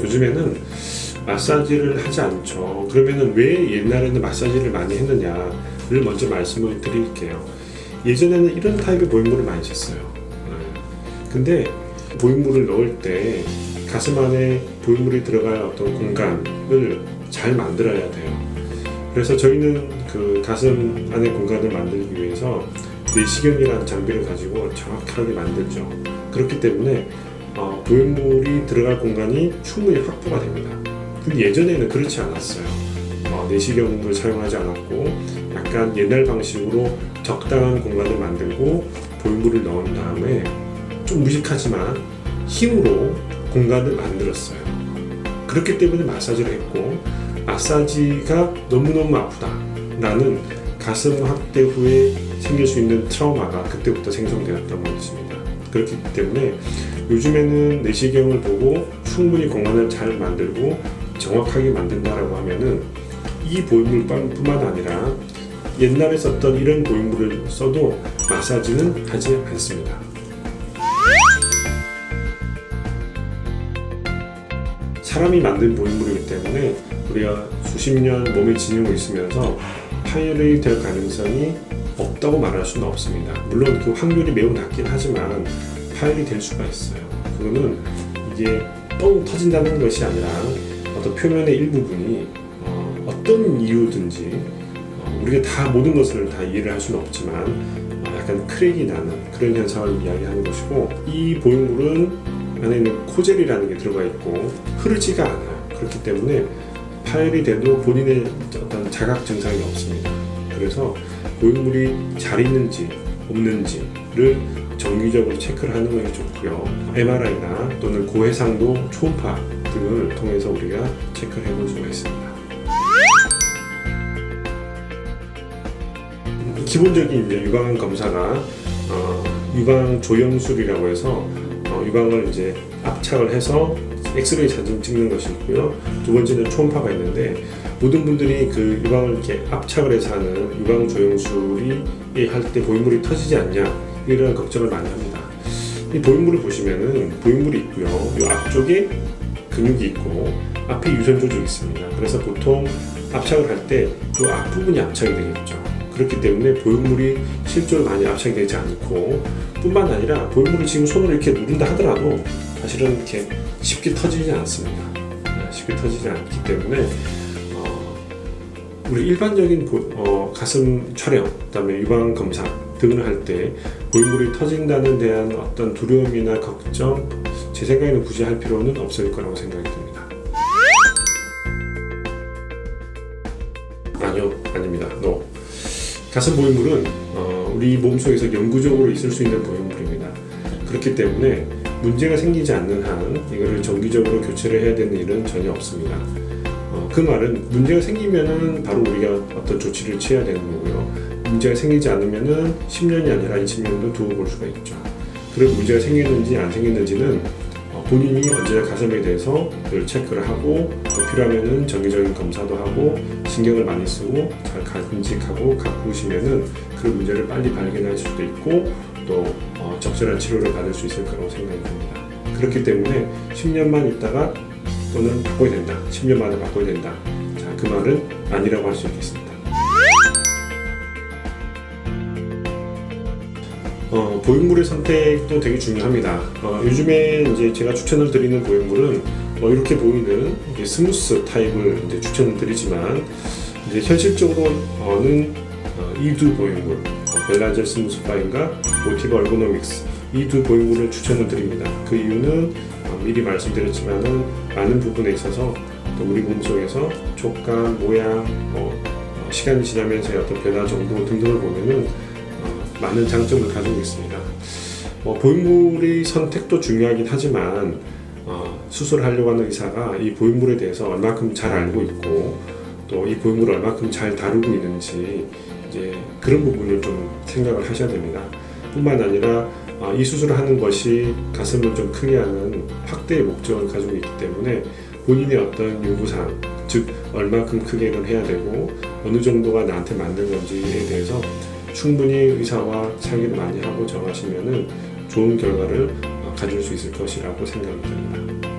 요즘에는 마사지를 하지 않죠. 그러면은 왜 옛날에는 마사지를 많이 했느냐를 먼저 말씀을 드릴게요. 예전에는 이런 타입의 보형물을 많이 썼어요. 근데 보형물을 넣을 때 가슴 안에 보형물이 들어갈 어떤 공간을 잘 만들어야 돼요. 그래서 저희는 그 가슴 안의 공간을 만들기 위해서 내시경이라는 장비를 가지고 정확하게 만들죠. 그렇기 때문에 보형물이 들어갈 공간이 충분히 확보가 됩니다. 근데 예전에는 그렇지 않았어요. 내시경을 사용하지 않았고 약간 옛날 방식으로 적당한 공간을 만들고 보형물을 넣은 다음에 좀 무식하지만 힘으로 공간을 만들었어요. 그렇기 때문에 마사지를 했고, 마사지가 너무너무 아프다 라는 가슴 확대 후에 생길 수 있는 트라우마가 그때부터 생성되었던 것입니다. 그렇기 때문에 요즘에는 내시경을 보고 충분히 공간을 잘 만들고 정확하게 만든다라고 하면은 이 보형물뿐만 아니라 옛날에 썼던 이런 보형물을 써도 마사지는 하지 않습니다. 사람이 만든 보형물이기 때문에 우리가 수십 년 몸에 지니고 있으면서 파열이 될 가능성이 없다고 말할 수는 없습니다. 물론 그 확률이 매우 낮긴 하지만 파열이 될 수가 있어요. 그거는 이게 뻥 터진다는 것이 아니라 어떤 표면의 일부분이 어떤 이유든지 우리가 다 모든 것을 다 이해를 할 수는 없지만 약간 크랙이 나는 그런 현상을 이야기하는 것이고, 이 보형물은 안에 있는 코젤이라는 게 들어가 있고 흐르지가 않아요. 그렇기 때문에 파열이 돼도 본인의 어떤 자각 증상이 없습니다. 그래서 보형물이 잘 있는지 없는지를 정기적으로 체크를 하는 것이 좋고요. MRI나 또는 고해상도 초음파 등을 통해서 우리가 체크를 해볼 수가 있습니다. 기본적인 이제 유방 검사가 유방 조영술이라고 해서 유방을 이제 압착을 해서 엑스레이 사진 찍는 것이 있고요. 두 번째는 초음파가 있는데, 모든 분들이 그 유방을 이렇게 압착을 해서 하는 유방 조영술이 할 때 보형물이 터지지 않냐 이런 걱정을 많이 합니다. 이 보형물을 보시면은 보형물이 있고요. 이 앞쪽에 근육이 있고 앞에 유선 조직이 있습니다. 그래서 보통 압착을 할 때 이 앞부분이 압착이 되겠죠. 그렇기 때문에 보형물이 실제로 많이 압착이 되지 않고, 뿐만 아니라 보형물을 지금 손으로 이렇게 누른다 하더라도 사실은 이렇게 쉽게 터지지 않습니다. 쉽게 터지지 않기 때문에 우리 일반적인 가슴 촬영, 그다음에 유방 검사 등을 할 때 보형물이 터진다는 대한 어떤 두려움이나 걱정, 제 생각에는 굳이 할 필요는 없을 거라고 생각이 듭니다. 아니요, 아닙니다. No. 가슴 보형물은 우리 몸속에서 영구적으로 있을 수 있는 보형물입니다. 그렇기 때문에 문제가 생기지 않는 한 이거를 정기적으로 교체를 해야 되는 일은 전혀 없습니다. 그 말은 문제가 생기면은 바로 우리가 어떤 조치를 취해야 되는 거고요. 문제가 생기지 않으면은 10년이 아니라 20년도 두고 볼 수가 있죠. 그리고 문제가 생겼는지 안 생겼는지는 본인이 언제나 가슴에 대해서 늘 체크를 하고, 또 필요하면은 정기적인 검사도 하고 신경을 많이 쓰고 잘 간직하고 가꾸시면은 그 문제를 빨리 발견할 수도 있고 또 적절한 치료를 받을 수 있을 거라고 생각이 듭니다. 그렇기 때문에 10년만 있다가 또는 바꿔야 된다, 10년 만에 바꿔야 된다, 자, 그 말은 아니라고 할 수 있겠습니다. 보형물의 선택도 되게 중요합니다. 요즘에 이제 제가 추천을 드리는 보형물은 이렇게 보이는 스무스 타입을 이제 추천을 드리지만, 이제 현실적으로는 이 두 보형물, 벨라젤 스무스 파인과 모티브 얼고노믹스, 이 두 보형물을 추천을 드립니다. 그 이유는 미리 말씀드렸지만은 많은 부분에 있어서 또 우리 몸속에서 촉감, 모양, 시간이 지나면서의 어떤 변화 정도 등등을 보면은 많은 장점을 가지고 있습니다. 보형물의 선택도 중요하긴 하지만 수술을 하려고 하는 의사가 이 보형물에 대해서 얼마큼 잘 알고 있고 또 이 보형물을 얼마큼 잘 다루고 있는지 이제 그런 부분을 좀 생각을 하셔야 됩니다. 뿐만 아니라 이 수술을 하는 것이 가슴을 좀 크게 하는 확대의 목적을 가지고 있기 때문에 본인의 어떤 요구사항, 즉 얼마큼 크게를 해야 되고 어느 정도가 나한테 맞는 건지에 대해서 충분히 의사와 상의를 많이 하고 정하시면은 좋은 결과를 가질 수 있을 것이라고 생각이 듭니다.